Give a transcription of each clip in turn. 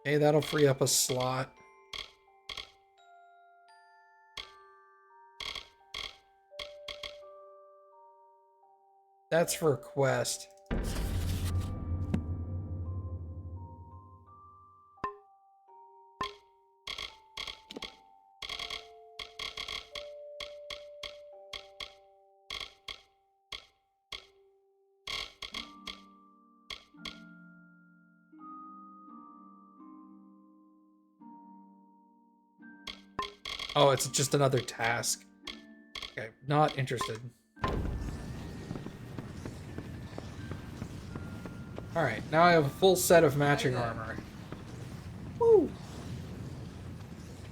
Hey, that'll free up a slot. That's for a quest. Oh, it's just another task. Okay, not interested. Alright, now I have a full set of matching armor. Woo!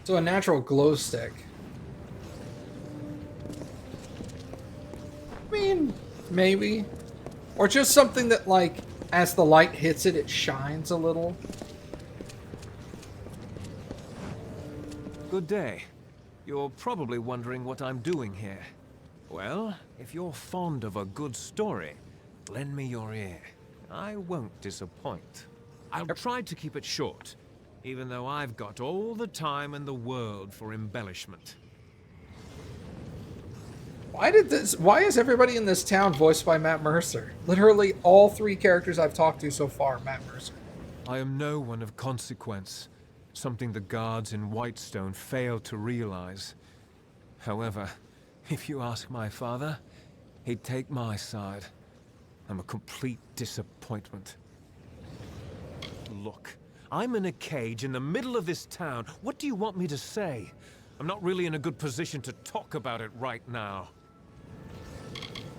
So a natural glow stick. I mean, maybe. Or just something that, like, as the light hits it, it shines a little. Good day. You're probably wondering what I'm doing here. Well, if you're fond of a good story, lend me your ear. I won't disappoint. I'll try to keep it short, even though I've got all the time in the world for embellishment. Why is everybody in this town voiced by Matt Mercer? Literally all three characters I've talked to so far, Matt Mercer. I am no one of consequence, something the guards in Whitestone failed to realize. However, if you ask my father, he'd take my side. I'm a complete disappointment. Look, I'm in a cage in the middle of this town. What do you want me to say? I'm not really in a good position to talk about it right now.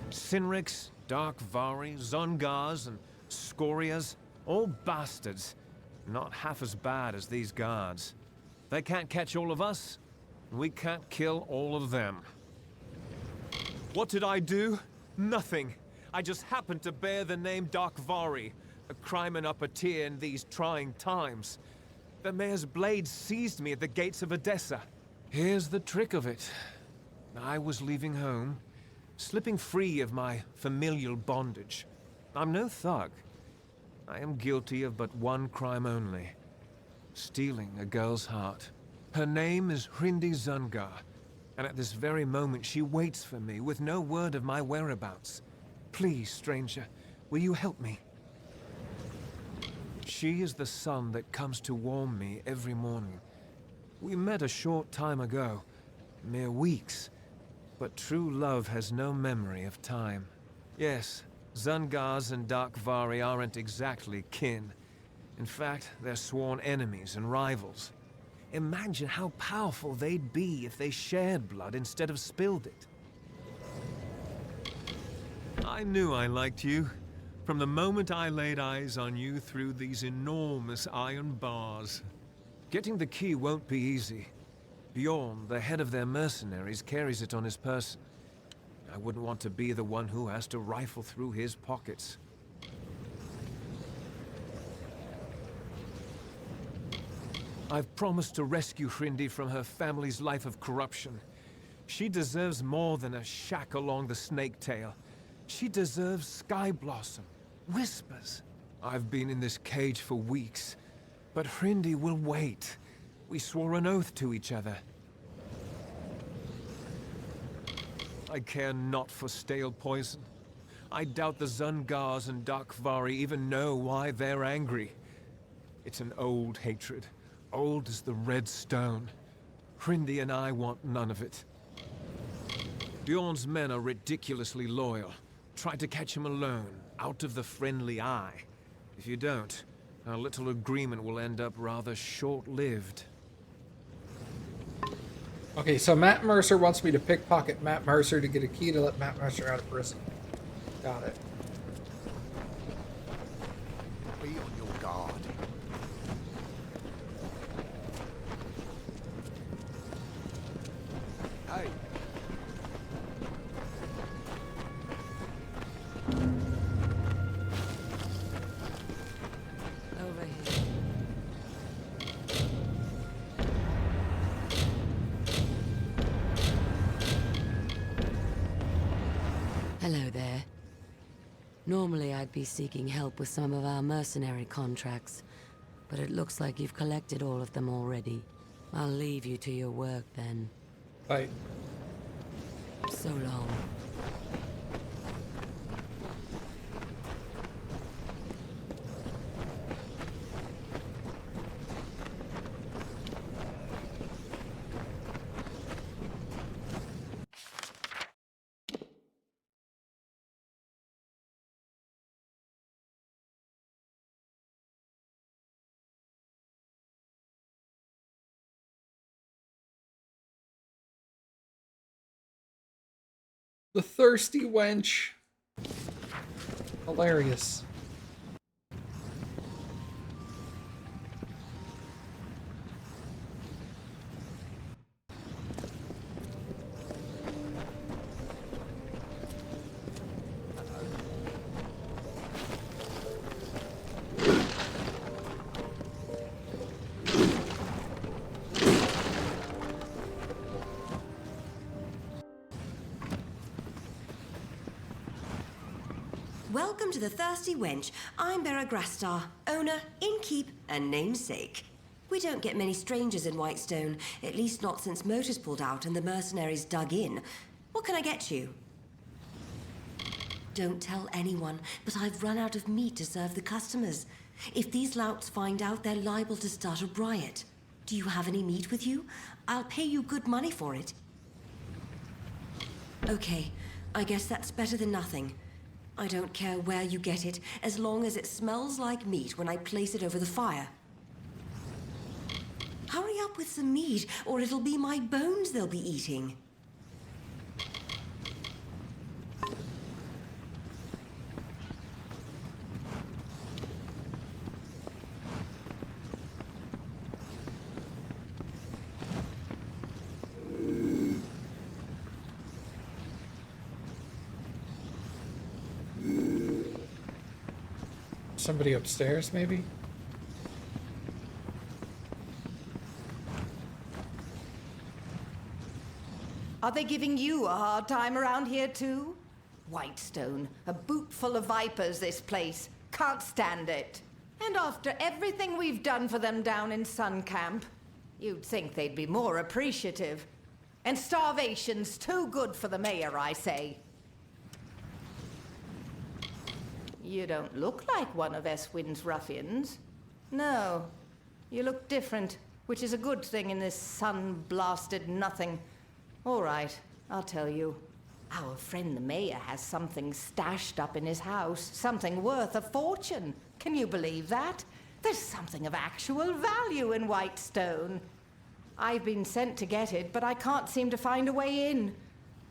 Sinrix, Dark Vari, Zungars, and Scorias, all bastards. Not half as bad as these guards. They can't catch all of us, and we can't kill all of them. What did I do? Nothing. I just happened to bear the name Dark Vari, a crimen upper-tier in these trying times. The mayor's blade seized me at the gates of Odessa. Here's the trick of it. I was leaving home, slipping free of my familial bondage. I'm no thug. I am guilty of but one crime only. Stealing a girl's heart. Her name is Hrindi Zungar, and at this very moment she waits for me with no word of my whereabouts. Please, stranger, will you help me? She is the sun that comes to warm me every morning. We met a short time ago, mere weeks, but true love has no memory of time. Yes, Zungars and Dark Vari aren't exactly kin. In fact, they're sworn enemies and rivals. Imagine how powerful they'd be if they shared blood instead of spilled it. I knew I liked you. From the moment I laid eyes on you through these enormous iron bars. Getting the key won't be easy. Bjorn, the head of their mercenaries, carries it on his person. I wouldn't want to be the one who has to rifle through his pockets. I've promised to rescue Hrindi from her family's life of corruption. She deserves more than a shack along the snake tail. She deserves Sky Blossom, whispers. I've been in this cage for weeks, but Hrindi will wait. We swore an oath to each other. I care not for stale poison. I doubt the Zungars and Dark Vari even know why they're angry. It's an old hatred, old as the Red Stone. Hrindi and I want none of it. Bjorn's men are ridiculously loyal. Try to catch him alone, out of the friendly eye. If you don't, our little agreement will end up rather short-lived. Okay, so Matt Mercer wants me to pickpocket Matt Mercer to get a key to let Matt Mercer out of prison. Got it. Be on your guard. Hey. Over here. Hello there. Normally I'd be seeking help with some of our mercenary contracts, but it looks like you've collected all of them already. I'll leave you to your work then. Bye. So long. The thirsty wench. Hilarious. Welcome to the Thirsty Wench. I'm Bera Grastar, owner, innkeep, and namesake. We don't get many strangers in Whitestone, at least not since motors pulled out and the mercenaries dug in. What can I get you? Don't tell anyone, but I've run out of meat to serve the customers. If these louts find out, they're liable to start a riot. Do you have any meat with you? I'll pay you good money for it. Okay, I guess that's better than nothing. I don't care where you get it, as long as it smells like meat when I place it over the fire. Hurry up with some meat, or it'll be my bones they'll be eating. Somebody upstairs, maybe? Are they giving you a hard time around here too? Whitestone, a boot full of vipers, this place. Can't stand it. And after everything we've done for them down in Sun Camp, you'd think they'd be more appreciative. And starvation's too good for the mayor, I say. You don't look like one of Eswin's ruffians. No, you look different, which is a good thing in this sun-blasted nothing. All right, I'll tell you. Our friend the mayor has something stashed up in his house, something worth a fortune. Can you believe that? There's something of actual value in Whitestone. I've been sent to get it, but I can't seem to find a way in.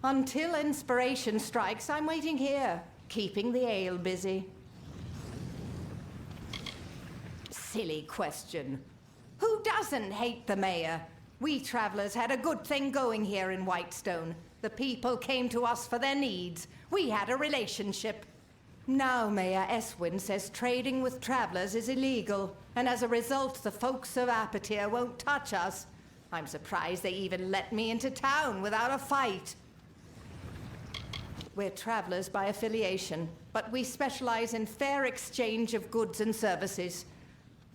Until inspiration strikes, I'm waiting here, keeping the ale busy. Silly question. Who doesn't hate the mayor? We travelers had a good thing going here in Whitestone. The people came to us for their needs. We had a relationship. Now Mayor Eswin says trading with travelers is illegal, and as a result, the folks of Apatir won't touch us. I'm surprised they even let me into town without a fight. We're travelers by affiliation, but we specialize in fair exchange of goods and services.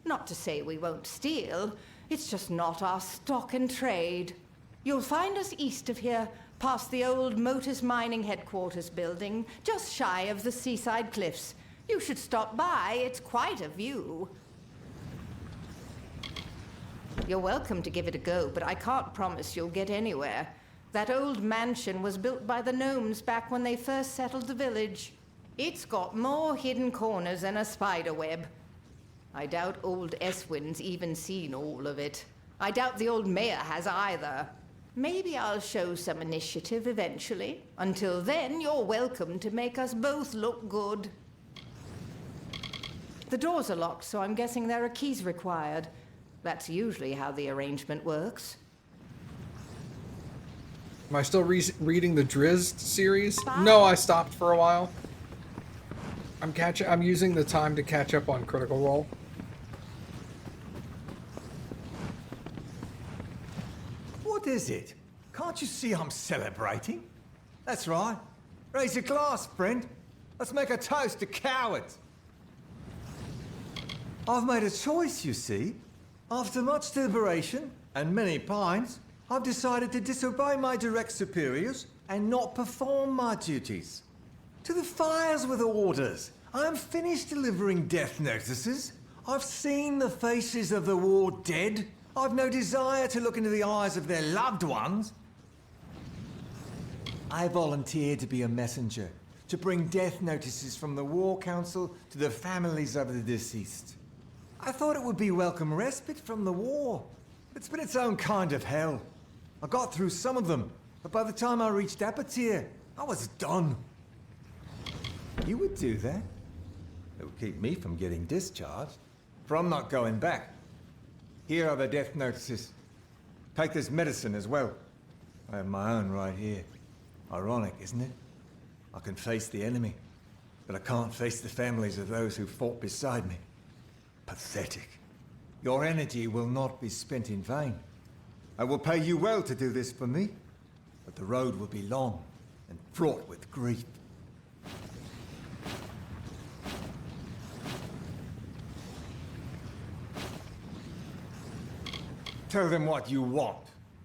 Not to say we won't steal, it's just not our stock and trade. You'll find us east of here, past the old Motors Mining Headquarters building, just shy of the seaside cliffs. You should stop by, it's quite a view. You're welcome to give it a go, but I can't promise you'll get anywhere. That old mansion was built by the gnomes back when they first settled the village. It's got more hidden corners than a spider web. I doubt old Eswin's even seen all of it. I doubt the old mayor has either. Maybe I'll show some initiative eventually. Until then, you're welcome to make us both look good. The doors are locked, so I'm guessing there are keys required. That's usually how the arrangement works. Am I still reading the Drizzt series? No, I stopped for a while. I'm using the time to catch up on Critical Role. What is it? Can't you see I'm celebrating? That's right. Raise a glass, friend. Let's make a toast to cowards. I've made a choice, you see. After much deliberation and many pines, I've decided to disobey my direct superiors and not perform my duties. To the fires with orders. I'm finished delivering death notices. I've seen the faces of the war dead. I've no desire to look into the eyes of their loved ones. I volunteered to be a messenger, to bring death notices from the War Council to the families of the deceased. I thought it would be welcome respite from the war. It's been its own kind of hell. I got through some of them, but by the time I reached Apatir, I was done. You would do that? It would keep me from getting discharged, for I'm not going back. Here are the death notices. Take this medicine as well. I have my own right here. Ironic, isn't it? I can face the enemy, but I can't face the families of those who fought beside me. Pathetic. Your energy will not be spent in vain. I will pay you well to do this for me, but the road will be long and fraught with grief. Tell them what you want.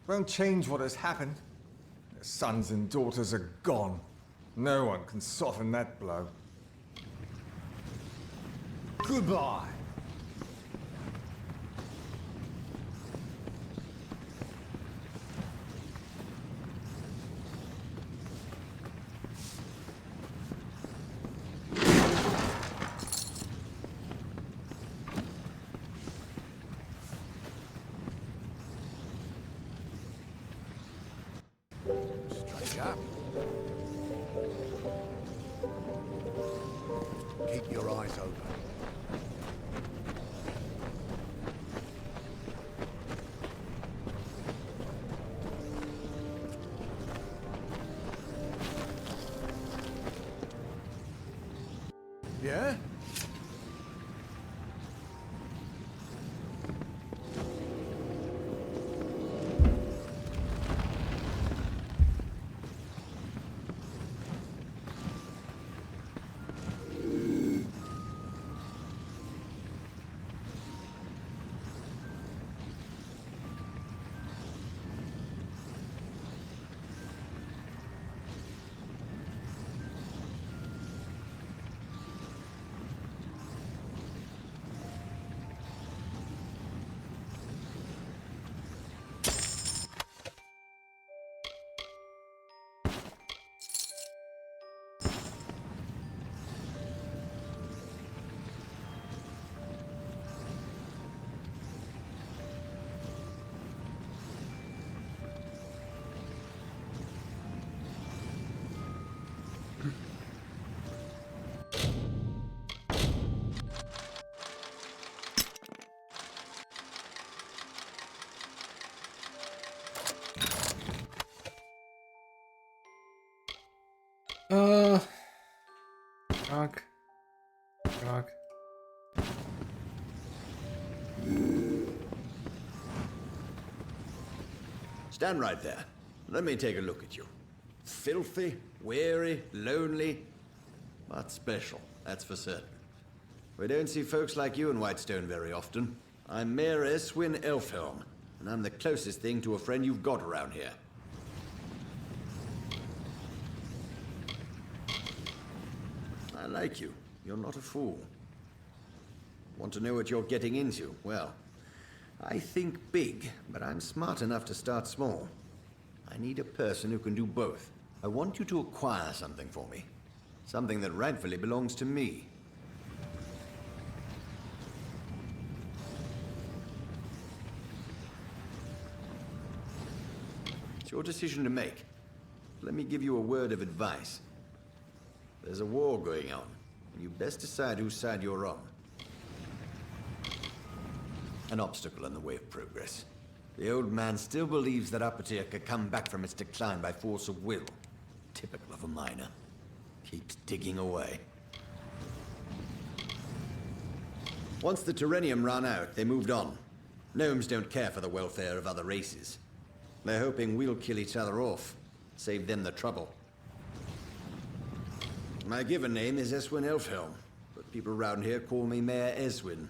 Won't change what has happened. Their sons and daughters are gone. No one can soften that blow. Goodbye. Straight up. Keep your eyes open. Yeah? Knock. Knock. Stand right there. Let me take a look at you. Filthy, weary, lonely, but special, that's for certain. We don't see folks like you in Whitestone very often. I'm Mayor Eswin Elfhelm, and I'm the closest thing to a friend you've got around here. I like you. You're not a fool. Want to know what you're getting into? Well, I think big, but I'm smart enough to start small. I need a person who can do both. I want you to acquire something for me. Something that rightfully belongs to me. It's your decision to make. Let me give you a word of advice. There's a war going on, and you best decide whose side you're on. An obstacle in the way of progress. The old man still believes that Apatir could come back from its decline by force of will. Typical of a miner. Keeps digging away. Once the Terrenium ran out, they moved on. Gnomes don't care for the welfare of other races. They're hoping we'll kill each other off. Save them the trouble. My given name is Eswin Elfhelm, but people around here call me Mayor Eswin.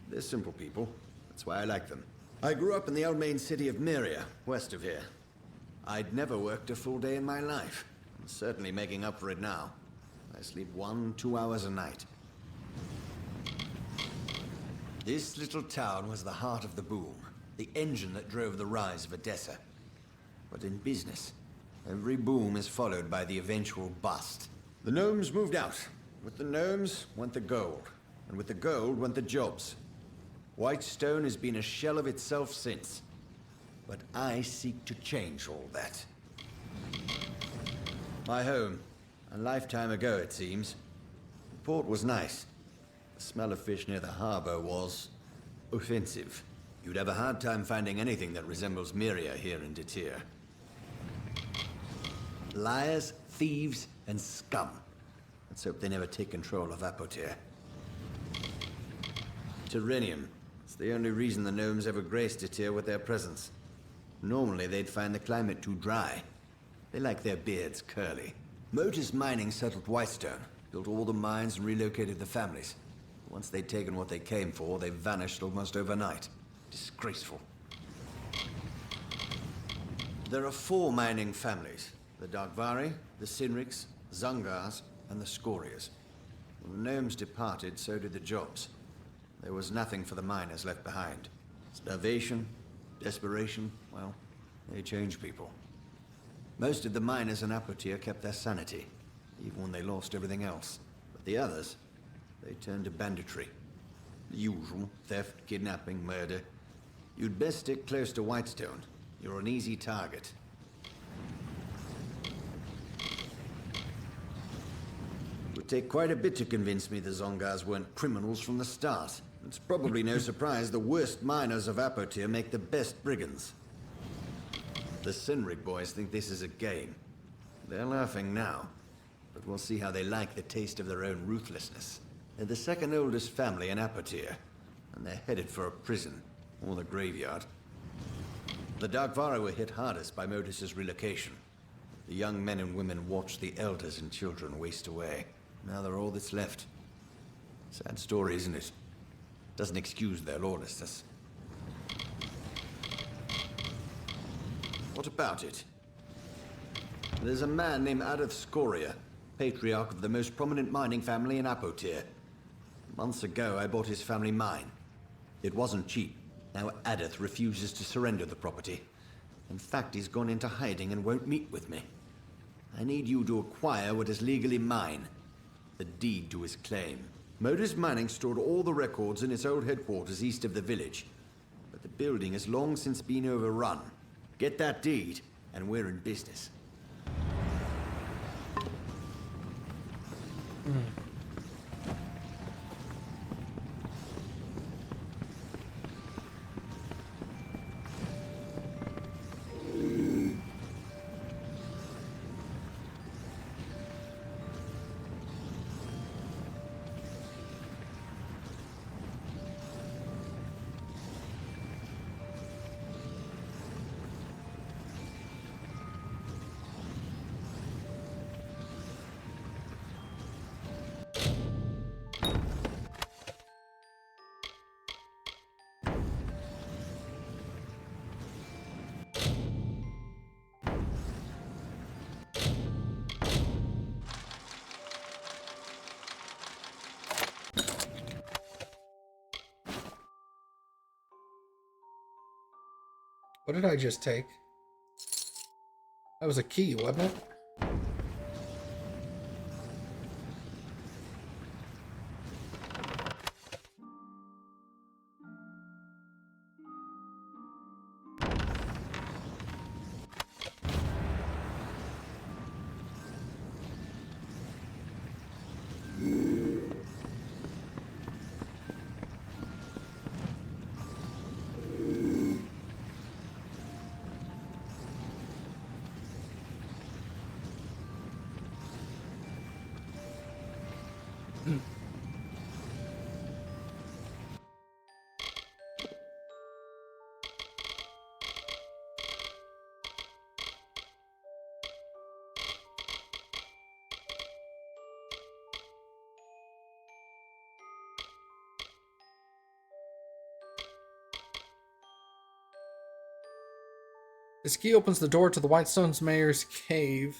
They're simple people. That's why I like them. I grew up in the old main city of Myria, west of here. I'd never worked a full day in my life. I'm certainly making up for it now. I sleep 1-2 hours a night. This little town was the heart of the boom, the engine that drove the rise of Odessa. But in business, every boom is followed by the eventual bust. The gnomes moved out. With the gnomes went the gold, and with the gold went the jobs. Whitestone has been a shell of itself since. But I seek to change all that. My home, a lifetime ago it seems. The port was nice. The smell of fish near the harbor was offensive. You'd have a hard time finding anything that resembles Myria here in Detir. Liars, thieves, and scum. Let's hope they never take control of Apotir. Terrenium. It's the only reason the gnomes ever graced Detir with their presence. Normally they'd find the climate too dry. They like their beards curly. Motus Mining settled Whitestone, built all the mines and relocated the families. Once they'd taken what they came for, they vanished almost overnight. Disgraceful. There are 4 mining families. The Darkvari, the Sinriks, Zungars, and the Scorias. When the gnomes departed, so did the jobs. There was nothing for the miners left behind. Starvation, desperation, well, they change people. Most of the miners in Apotir kept their sanity, even when they lost everything else. But the others, they turned to banditry. The usual: theft, kidnapping, murder. You'd best stick close to Whitestone. You're an easy target. It would take quite a bit to convince me the Zongars weren't criminals from the start. It's probably no surprise the worst miners of Apotir make the best brigands. The Sinrig boys think this is a game. They're laughing now, but we'll see how they like the taste of their own ruthlessness. They're the second oldest family in Apotir, and they're headed for a prison, or the graveyard. The Darkvara were hit hardest by Modus's relocation. The young men and women watched the elders and children waste away. Now they're all that's left. Sad story, isn't it? Doesn't excuse their lawlessness. What about it? There's a man named Adolf Scoria, patriarch of the most prominent mining family in Apotir. Months ago, I bought his family mine. It wasn't cheap. Now Adolf refuses to surrender the property. In fact, he's gone into hiding and won't meet with me. I need you to acquire what is legally mine. The deed to his claim. Modus Mining stored all the records in its old headquarters east of the village. But the building has long since been overrun. Get that deed, and we're in business. What did I just take? That was a key, wasn't it? This key opens the door to the Whitestone's mayor's cave.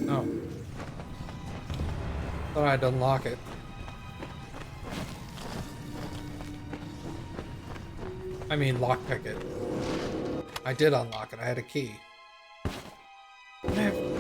Oh. Thought I had to unlock it. I mean, lockpick it. I did unlock it. I had a key. Never.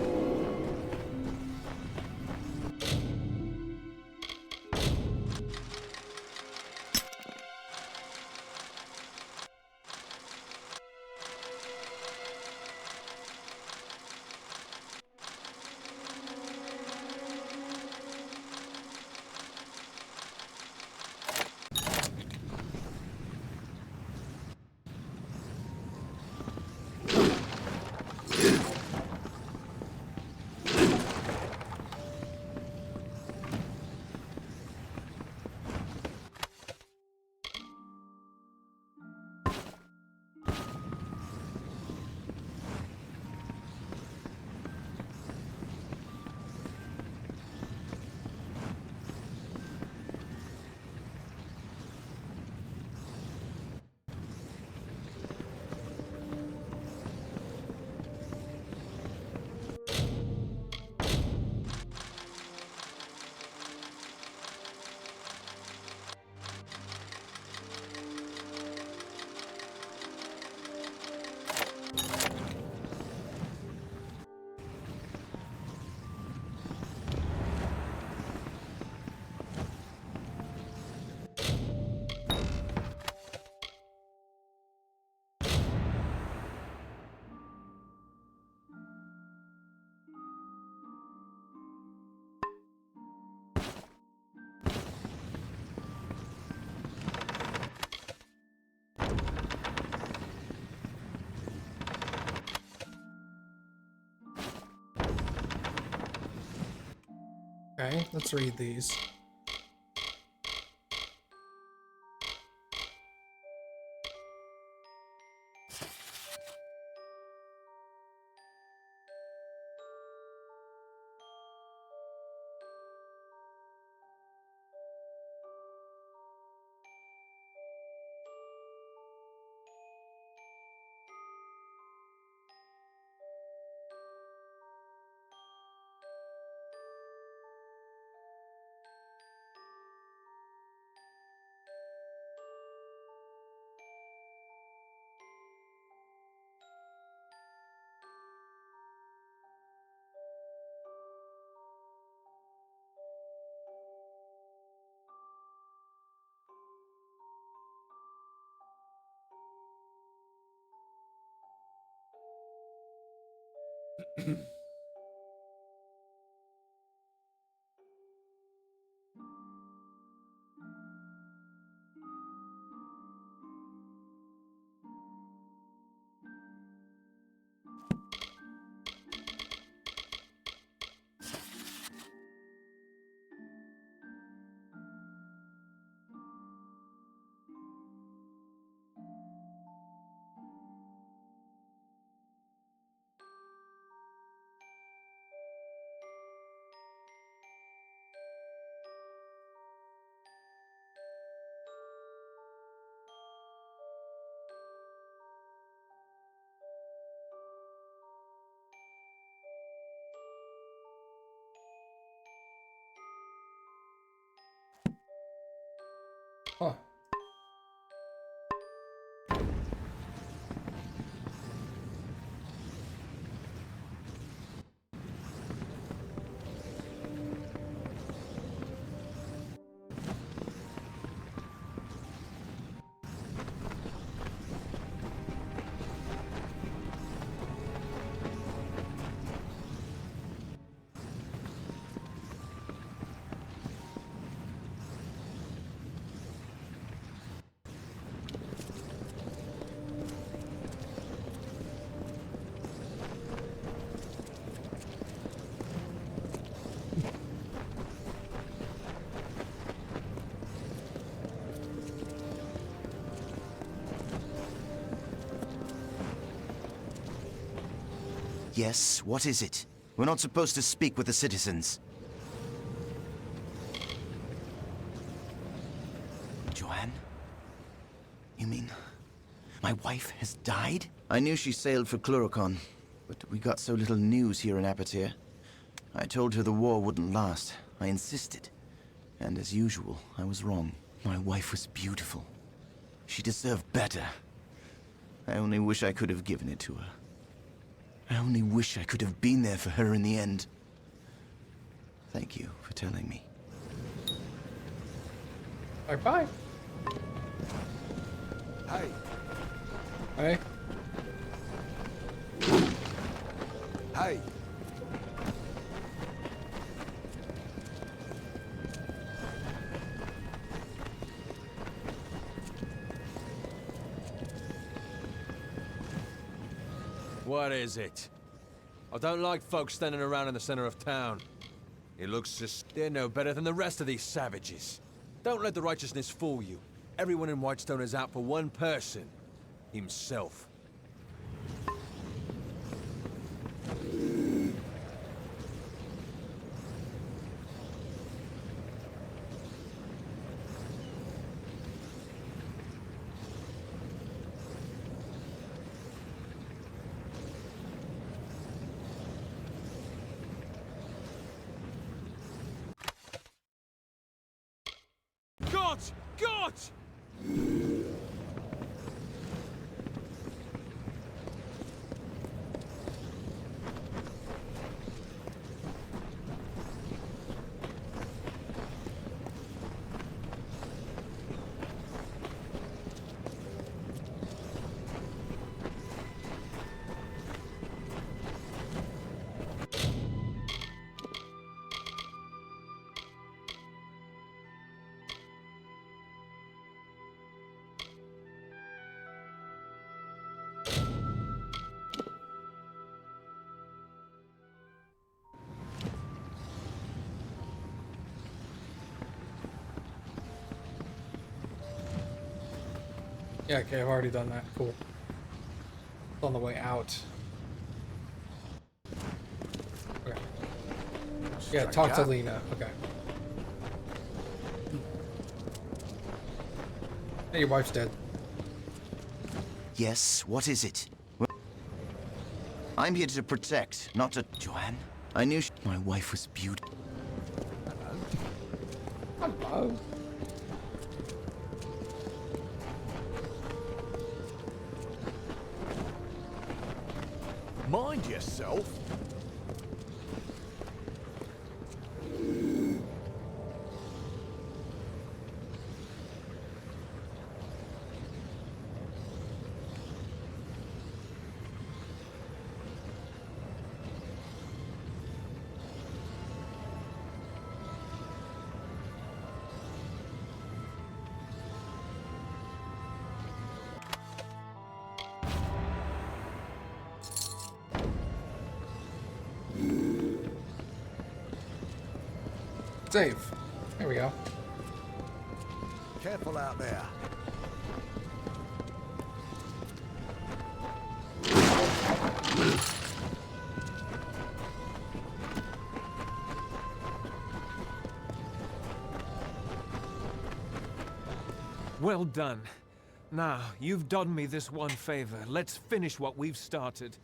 Okay, let's read these. Huh. Yes, what is it? We're not supposed to speak with the citizens. My wife has died? I knew she sailed for Cluricon, but we got so little news here in Apatir. I told her the war wouldn't last. I insisted. And as usual, I was wrong. My wife was beautiful. She deserved better. I only wish I could have given it to her. I only wish I could have been there for her in the end. Thank you for telling me. Bye-bye. Hey, Hey. hey. What is it? I don't like folks standing around in the center of town. It looks just... they're no better than the rest of these savages. Don't let the righteousness fool you. Everyone in Whitestone is out for one person. Himself. God! God! Yeah, okay, I've already done that. Cool. It's on the way out. Okay. Yeah, talk to Lena. Okay. Hey, your wife's dead. Yes, what is it? I'm here to protect, not to... Joanne? I knew My wife was beautiful. Hello. Mind yourself. Save. There we go. Careful out there. Well done. Now, you've done me this one favor. Let's finish what we've started.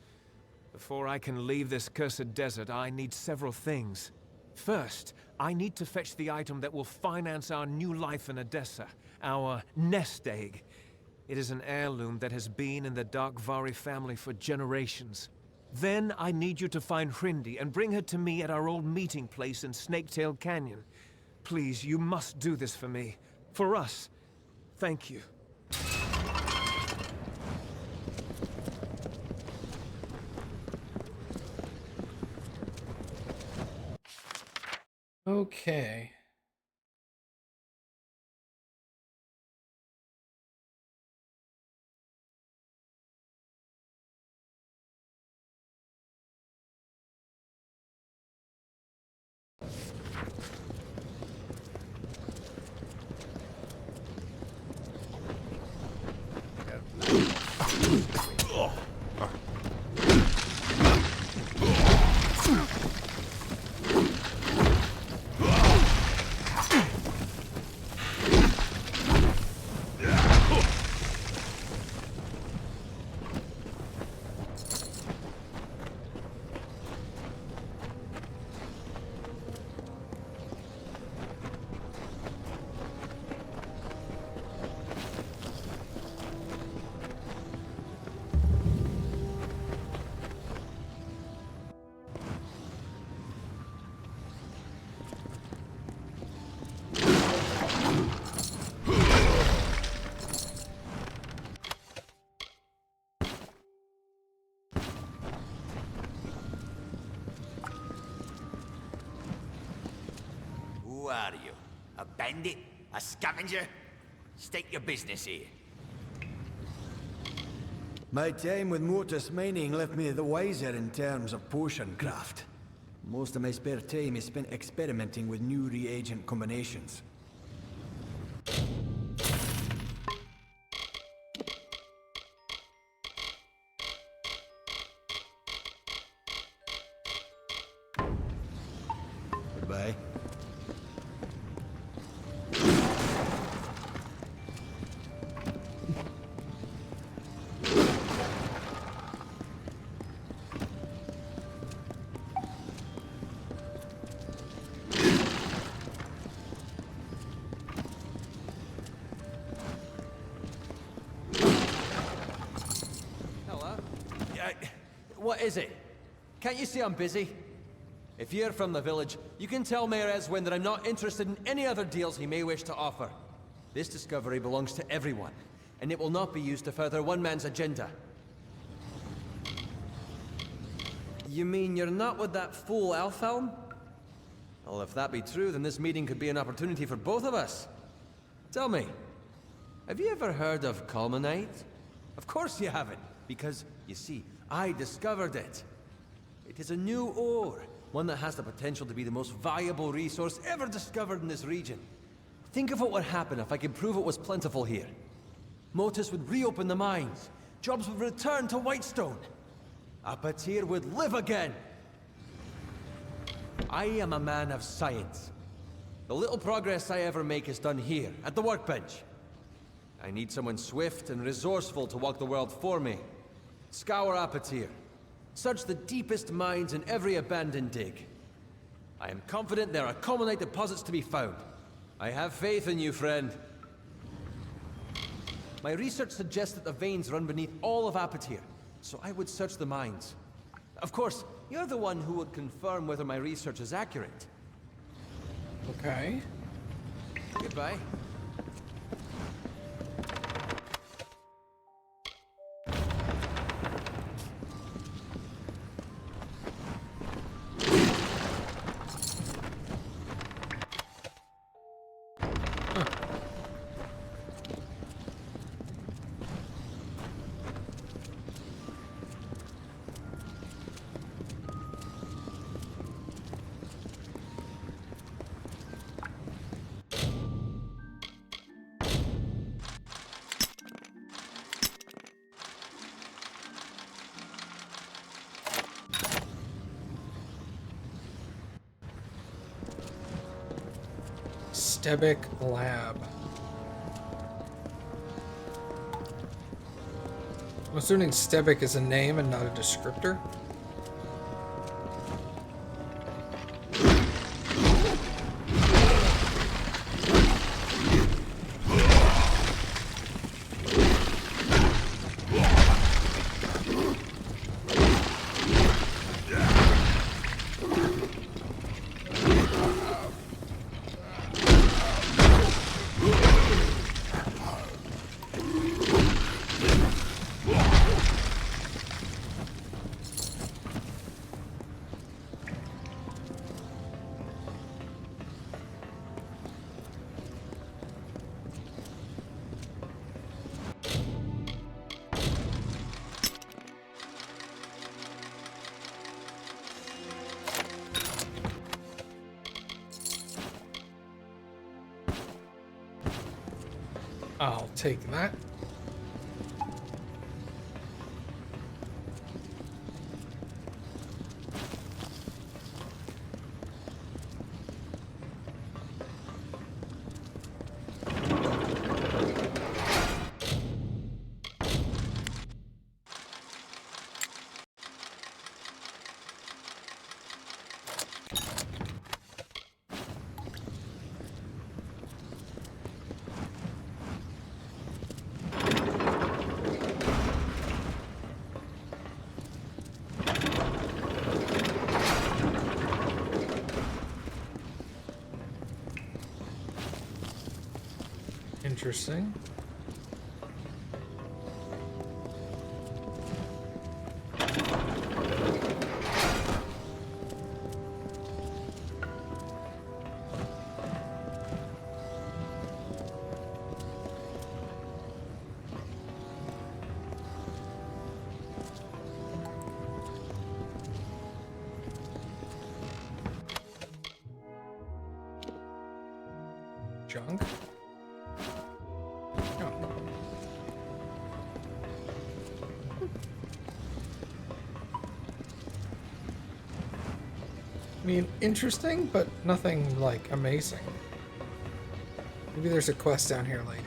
Before I can leave this cursed desert, I need several things. First, I need to fetch the item that will finance our new life in Odessa, our nest egg. It is an heirloom that has been in the Darkvari family for generations. Then I need you to find Hrindi and bring her to me at our old meeting place in Snaketail Canyon. Please, you must do this for me. For us. Thank you. Okay. are you? A bandit? A scavenger? State your business here. My time with Mortis mining left me the wiser in terms of potion craft. Most of my spare time is spent experimenting with new reagent combinations. Goodbye. Hello? What is it? Can't you see I'm busy? If you're from the village, you can tell Mayor Eswin that I'm not interested in any other deals he may wish to offer. This discovery belongs to everyone, and it will not be used to further one man's agenda. You mean you're not with that fool Elfhelm? Well, if that be true, then this meeting could be an opportunity for both of us. Tell me, have you ever heard of Culminate? Of course you haven't, because, you see, I discovered it. It is a new ore, one that has the potential to be the most valuable resource ever discovered in this region. Think of what would happen if I could prove it was plentiful here. Motus would reopen the mines, jobs would return to Whitestone. Apatir would live again. I am a man of science. The little progress I ever make is done here, at the workbench. I need someone swift and resourceful to walk the world for me. Scour Apatir. Search the deepest mines in every abandoned dig. I am confident there are Culminate deposits to be found. I have faith in you, friend. My research suggests that the veins run beneath all of Apatir, so I would search the mines. Of course, you're the one who would confirm whether my research is accurate. Okay. Goodbye. Stebic Lab. I'm assuming Stebic is a name and not a descriptor. I'll take that. Interesting. Junk? Oh. I mean, interesting, but nothing, like, amazing. Maybe there's a quest down here later.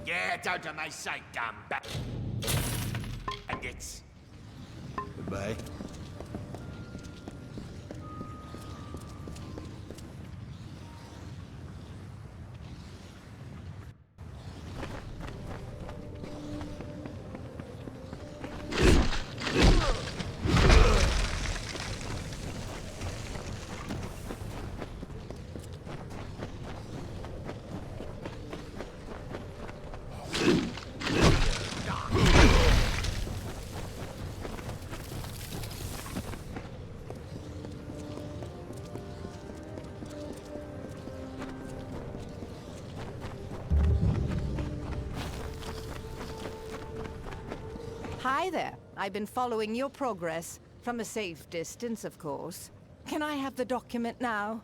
Get out of my sight, damn bandits. Goodbye. Hi there. I've been following your progress. From a safe distance, of course. Can I have the document now?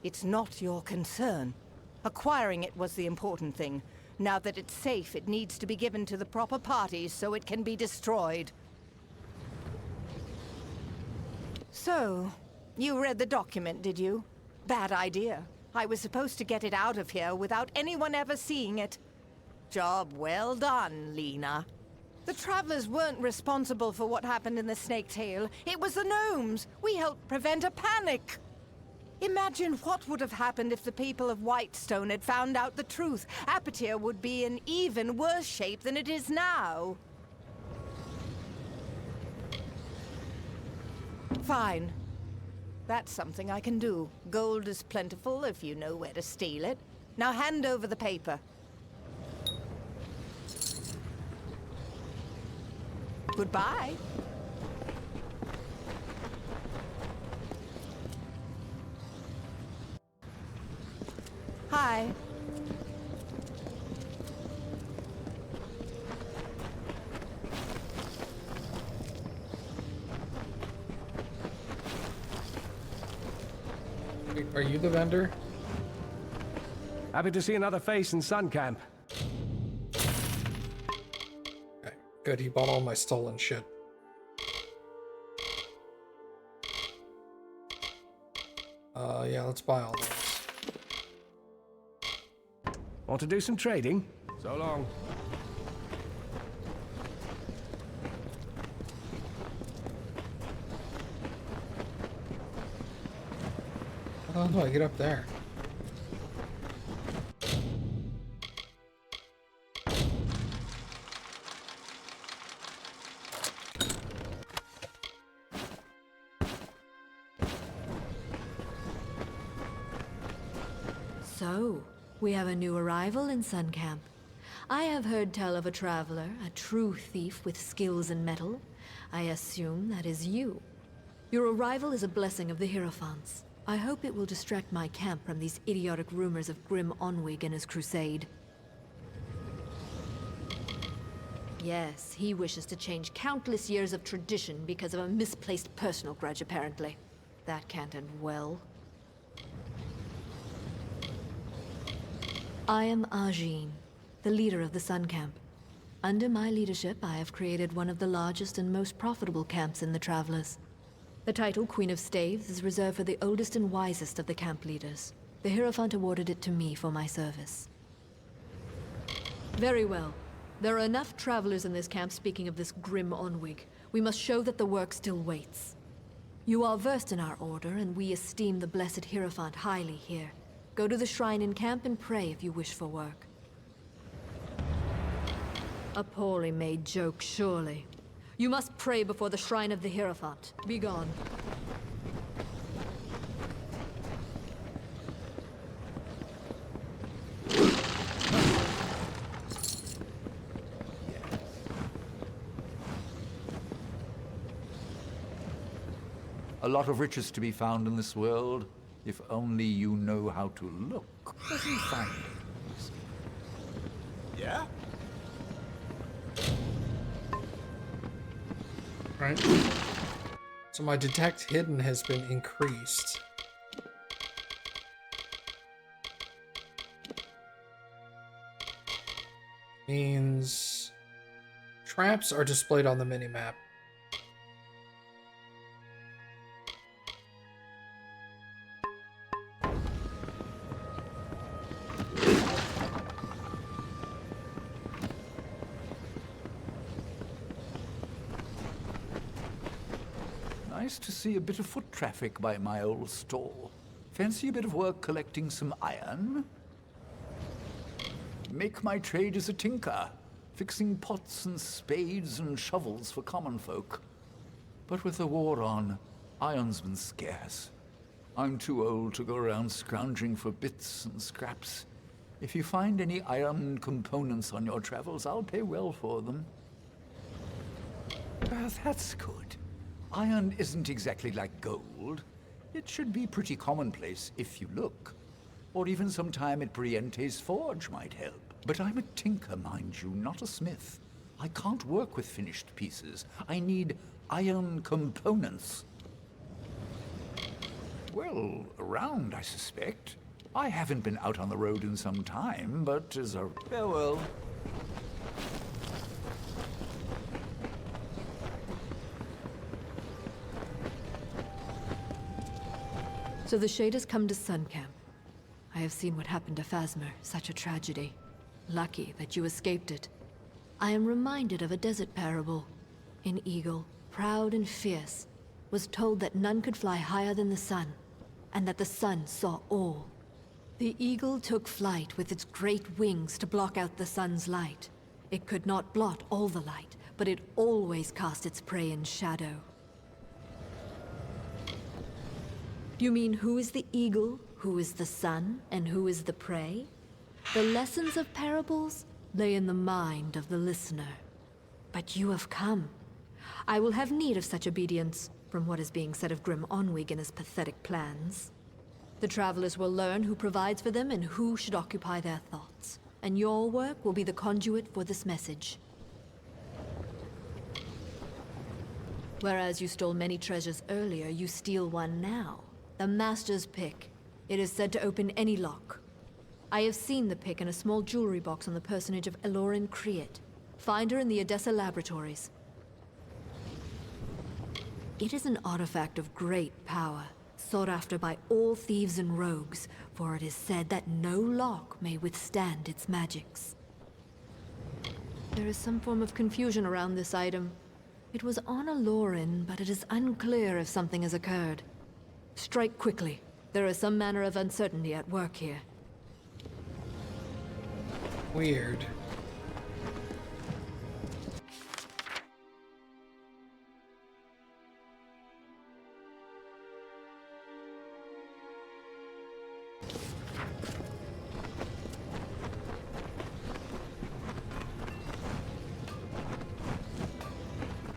It's not your concern. Acquiring it was the important thing. Now that it's safe, it needs to be given to the proper parties so it can be destroyed. So, you read the document, did you? Bad idea. I was supposed to get it out of here without anyone ever seeing it. Job well done, Lena. The Travelers weren't responsible for what happened in the Snake Tail. It was the gnomes. We helped prevent a panic. Imagine what would have happened if the people of Whitestone had found out the truth. Apatir would be in even worse shape than it is now. Fine. That's something I can do. Gold is plentiful if you know where to steal it. Now hand over the paper. Goodbye. Hi. Wait, are you the vendor? Happy to see another face in Sun Camp. Okay, good. He bought all my stolen shit. Yeah, let's buy all those. Want to do some trading? So long. How the hell do I get up there? So, we have a new arrival in Sun Camp. I have heard tell of a traveler, a true thief with skills in metal. I assume that is you. Your arrival is a blessing of the Hierophants. I hope it will distract my camp from these idiotic rumors of Grim Onwig and his crusade. Yes, he wishes to change countless years of tradition because of a misplaced personal grudge, apparently. That can't end well. I am Ajin, the leader of the Sun Camp. Under my leadership, I have created one of the largest and most profitable camps in the Travelers. The title Queen of Staves is reserved for the oldest and wisest of the camp leaders. The Hierophant awarded it to me for my service. Very well. There are enough travelers in this camp speaking of this Grim Onwig. We must show that the work still waits. You are versed in our order, and we esteem the blessed Hierophant highly here. Go to the shrine in camp and pray if you wish for work. A poorly made joke, surely. You must pray before the shrine of the Hierophant. Be gone. lot of riches to be found in this world, if only you know how to look. Doesn't sound easy. Yeah? Right. So my detect hidden has been increased. Means traps are displayed on the minimap. Nice to see a bit of foot traffic by my old store. Fancy a bit of work collecting some iron? Make my trade as a tinker, fixing pots and spades and shovels for common folk. But with the war on, iron's been scarce. I'm too old to go around scrounging for bits and scraps. If you find any iron components on your travels, I'll pay well for them. That's good. Iron isn't exactly like gold. It should be pretty commonplace if you look. Or even some time at Briente's forge might help. But I'm a tinker, mind you, not a smith. I can't work with finished pieces. I need iron components. Well, around, I suspect. I haven't been out on the road in some time, but as a farewell. So the Shade has come to Sun Camp. I have seen what happened to Phasmer, such a tragedy. Lucky that you escaped it. I am reminded of a desert parable. An eagle, proud and fierce, was told that none could fly higher than the sun, and that the sun saw all. The eagle took flight with its great wings to block out the sun's light. It could not blot all the light, but it always cast its prey in shadow. You mean who is the eagle, who is the sun, and who is the prey? The lessons of parables lay in the mind of the listener. But you have come. I will have need of such obedience, from what is being said of Grim Onwig and his pathetic plans. The travelers will learn who provides for them and who should occupy their thoughts. And your work will be the conduit for this message. Whereas you stole many treasures earlier, you steal one now. The Master's Pick. It is said to open any lock. I have seen the pick in a small jewelry box on the personage of Elorin Kriet. Find her in the Odessa laboratories. It is an artifact of great power, sought after by all thieves and rogues, for it is said that no lock may withstand its magics. There is some form of confusion around this item. It was on Elorin, but it is unclear if something has occurred. Strike quickly. There is some manner of uncertainty at work here. Weird.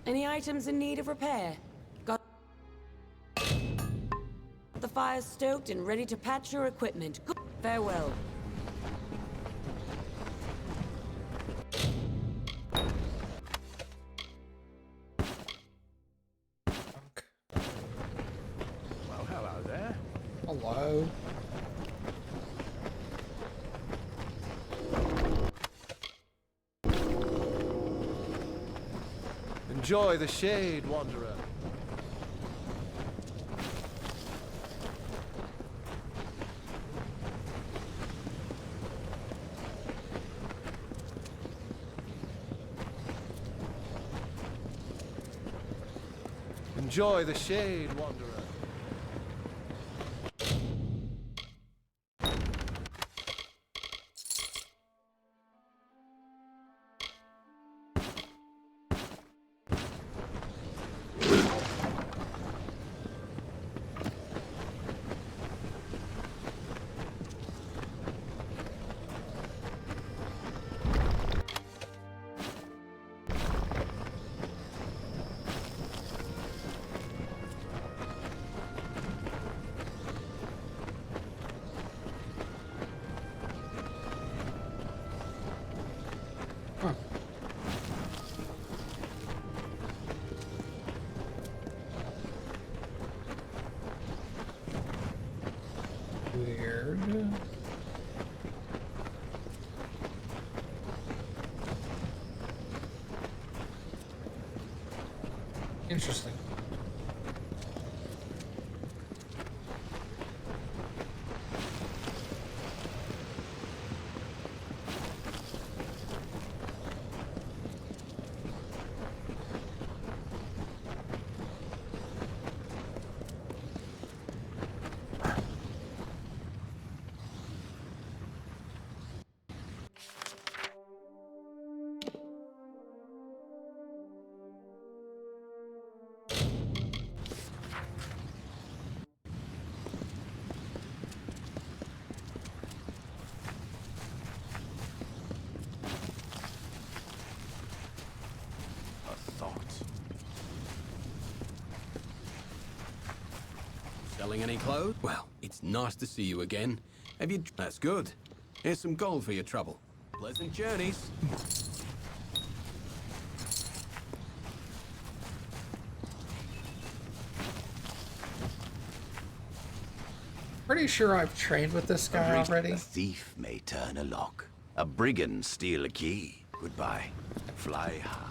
Any items in need of repair? Got the fire stoked and ready to patch your equipment. Good. Farewell. Well, hello there. Hello. Enjoy the shade, wanderer. Enjoy the shade, wanderer. Interesting. Selling any clothes? Well, it's nice to see you again. Have you... That's good. Here's some gold for your trouble. Pleasant journeys. Pretty sure I've trained with this guy already. A thief may turn a lock. A brigand steal a key. Goodbye. Fly high.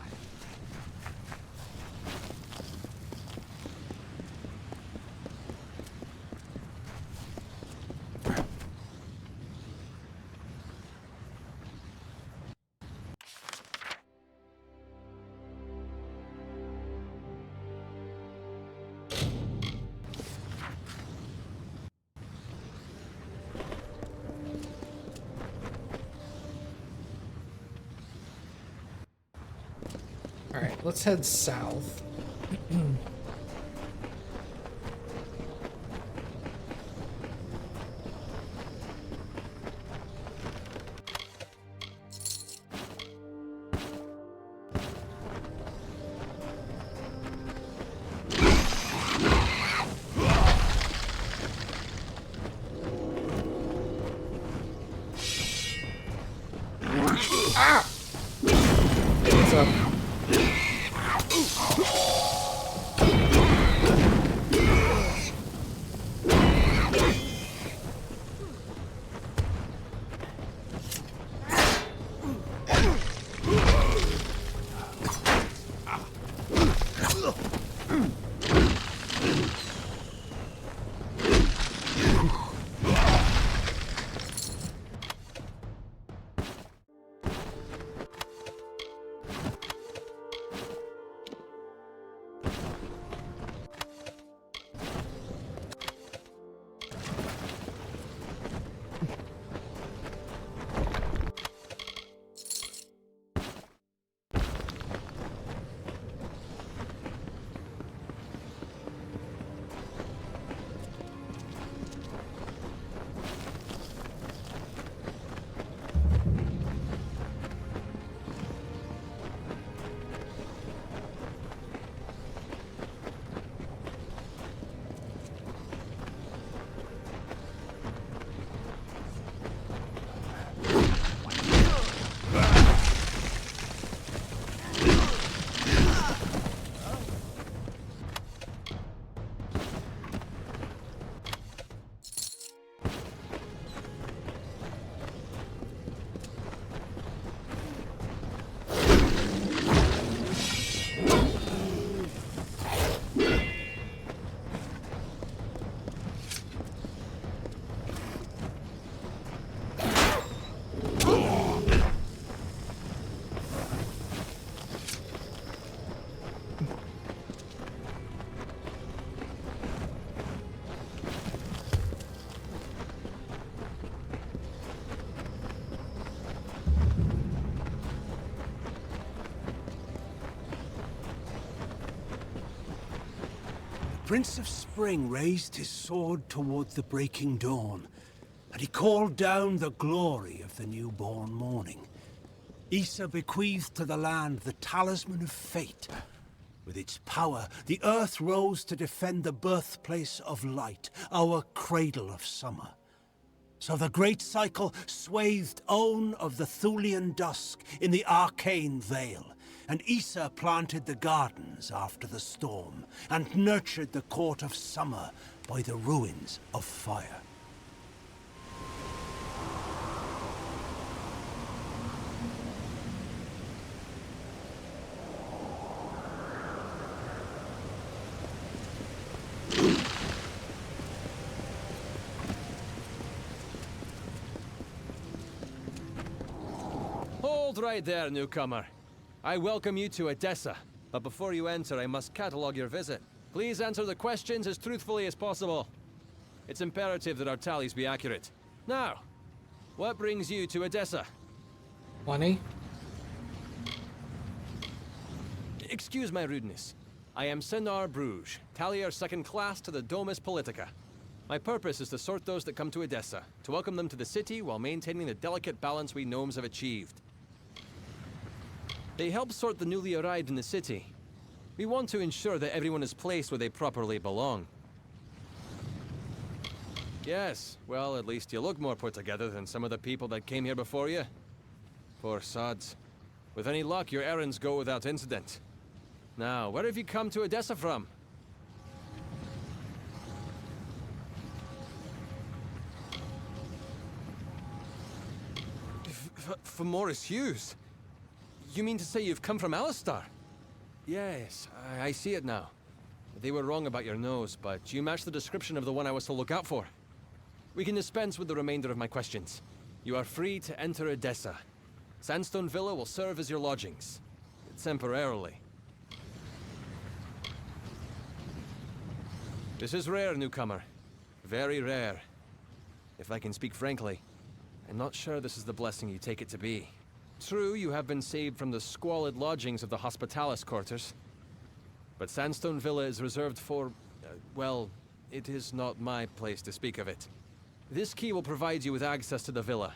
Alright, let's head south. Ah! What's up? Prince of Spring raised his sword toward the breaking dawn, and he called down the glory of the newborn morning. Issa bequeathed to the land the talisman of fate. With its power, the earth rose to defend the birthplace of light, our cradle of summer. So the great cycle swathed Own of the Thulian dusk in the arcane veil, and Issa planted the gardens after the storm, and nurtured the court of summer by the ruins of fire. Hold right there, newcomer. I welcome you to Edessa, but before you enter, I must catalogue your visit. Please answer the questions as truthfully as possible. It's imperative that our tallies be accurate. Now, what brings you to Edessa? Money? Excuse my rudeness. I am Senar Bruges, tallier second class to the Domus Politica. My purpose is to sort those that come to Edessa, to welcome them to the city while maintaining the delicate balance we gnomes have achieved. They help sort the newly arrived in the city. We want to ensure that everyone is placed where they properly belong. Yes, well, at least you look more put together than some of the people that came here before you. Poor sods. With any luck, your errands go without incident. Now, where have you come to Edessa from? From Morris Hughes? You mean to say you've come from Alistar? Yes, I see it now. They were wrong about your nose, but you match the description of the one I was to look out for. We can dispense with the remainder of my questions. You are free to enter Edessa. Sandstone Villa will serve as your lodgings. Temporarily. This is rare, newcomer. Very rare. If I can speak frankly, I'm not sure this is the blessing you take it to be. True, you have been saved from the squalid lodgings of the Hospitalis quarters. But Sandstone Villa is reserved for, well, it is not my place to speak of it. This key will provide you with access to the villa.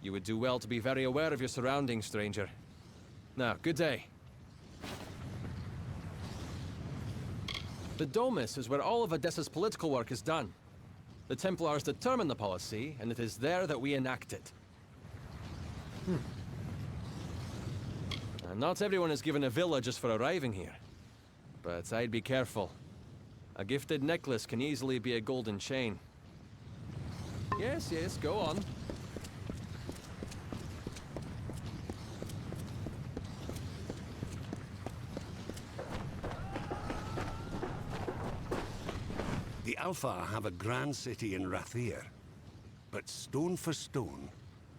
You would do well to be very aware of your surroundings, stranger. Now, good day. The Domus is where all of Edessa's political work is done. The Templars determine the policy, and it is there that we enact it. And not everyone is given a villa just for arriving here. But I'd be careful. A gifted necklace can easily be a golden chain. Yes, yes, go on. The Alpha have a grand city in Rathir. But stone for stone,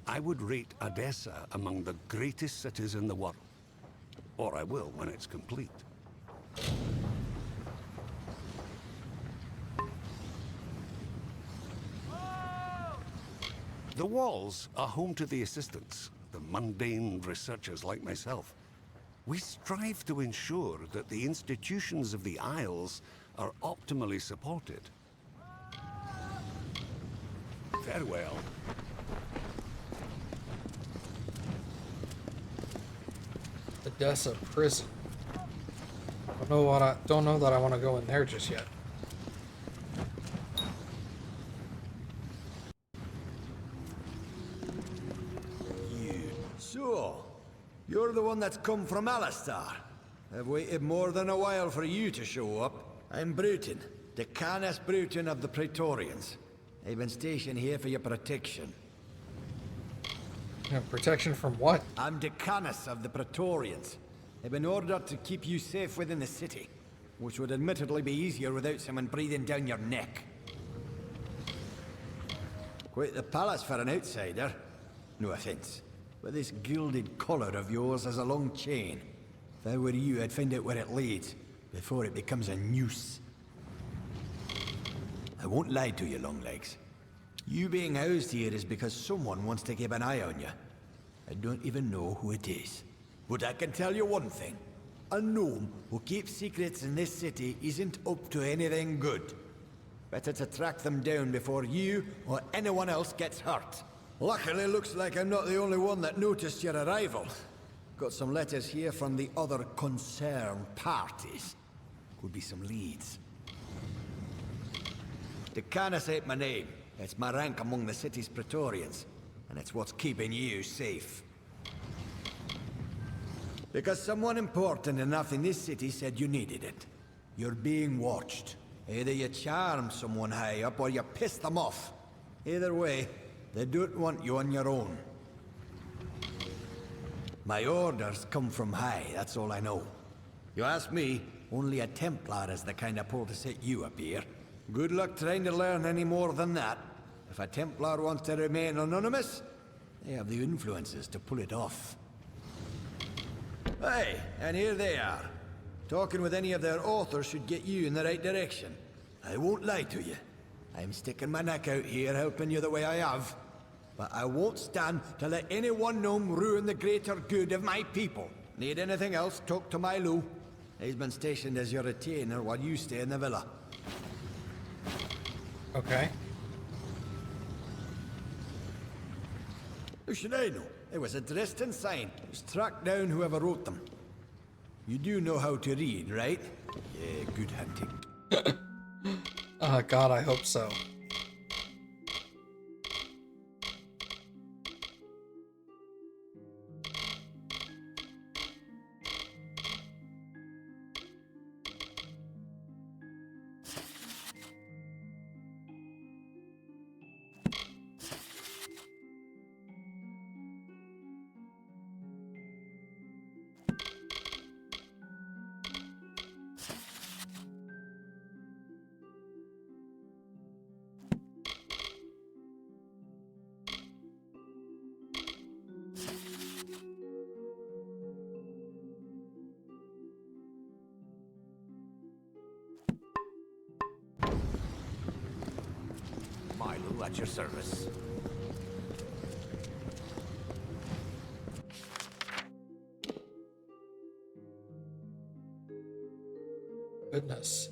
I would rate Edessa among the greatest cities in the world. Or I will when it's complete. The walls are home to the assistants, the mundane researchers like myself. We strive to ensure that the institutions of the Isles are optimally supported. Farewell. Edessa prison. Don't know that I want to go in there just yet. So, you're the one that's come from Alistar. I've waited more than a while for you to show up. I'm Bruton, Decanus Bruton of the Praetorians. I've been stationed here for your protection. Protection from what? I'm Decanus of the Praetorians. I've been ordered to keep you safe within the city, which would admittedly be easier without someone breathing down your neck. Quite the palace for an outsider. No offense. But this gilded collar of yours has a long chain. If I were you, I'd find out where it leads, before it becomes a noose. I won't lie to you, Longlegs. You being housed here is because someone wants to keep an eye on you. I don't even know who it is. But I can tell you one thing. A gnome who keeps secrets in this city isn't up to anything good. Better to track them down before you or anyone else gets hurt. Luckily, looks like I'm not the only one that noticed your arrival. Got some letters here from the other concerned parties. Could be some leads. Decanus ain't my name. It's my rank among the city's Praetorians. And it's what's keeping you safe. Because someone important enough in this city said you needed it. You're being watched. Either you charm someone high up or you piss them off. Either way, they don't want you on your own. My orders come from high, that's all I know. You ask me, only a Templar is the kind of pull to set you up here. Good luck trying to learn any more than that. If a Templar wants to remain anonymous, They have the influences to pull it off. Hey, and here they are. Talking with any of their authors should get you in the right direction. I won't lie to you. I'm sticking my neck out here helping you the way I have. But I won't stand to let any one gnome ruin the greater good of my people. Need anything else, talk to Milo. He's been stationed as your retainer while you stay in the villa. Okay. Who should I know? It was addressed and signed. Just track down whoever wrote them. You do know how to read, right? Yeah, good hunting. Oh god, I hope so. Milo at your service. Goodness.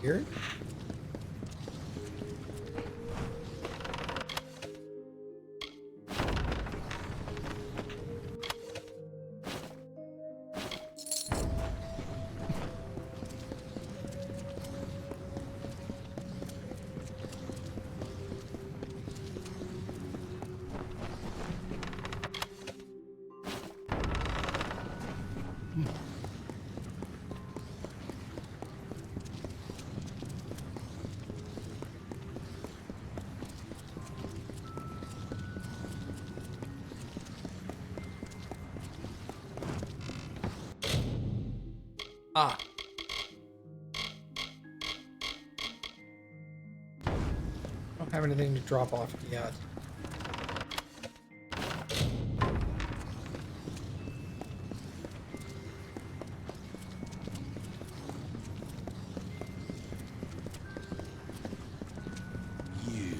Here? Ah. Don't have anything to drop off yet. You.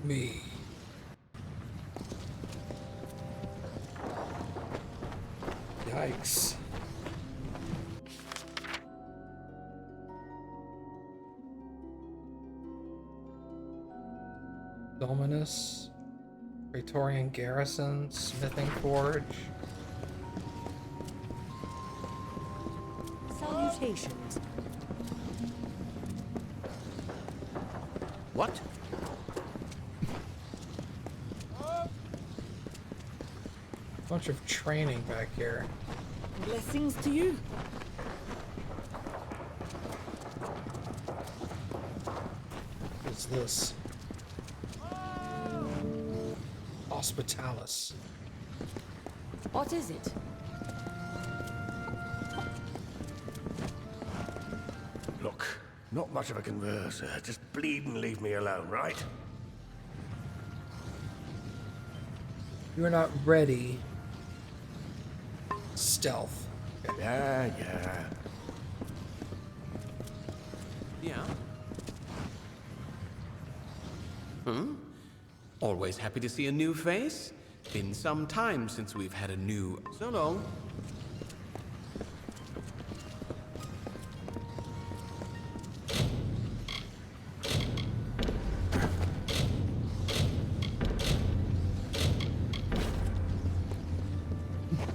Me. Yikes. Dominus, Praetorian Garrison, Smithing Forge. Salutations. What? Bunch of training back here. Blessings to you. What's this? Hospitalis. What is it? Look, not much of a converser. Just bleed and leave me alone, right? You're not ready. Stealth. Yeah. Yeah? Always happy to see a new face. Been some time since we've had a new... So long.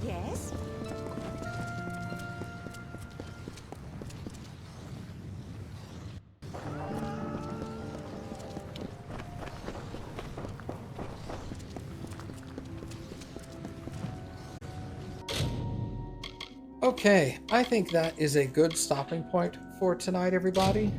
Yes? Okay, I think that is a good stopping point for tonight, everybody.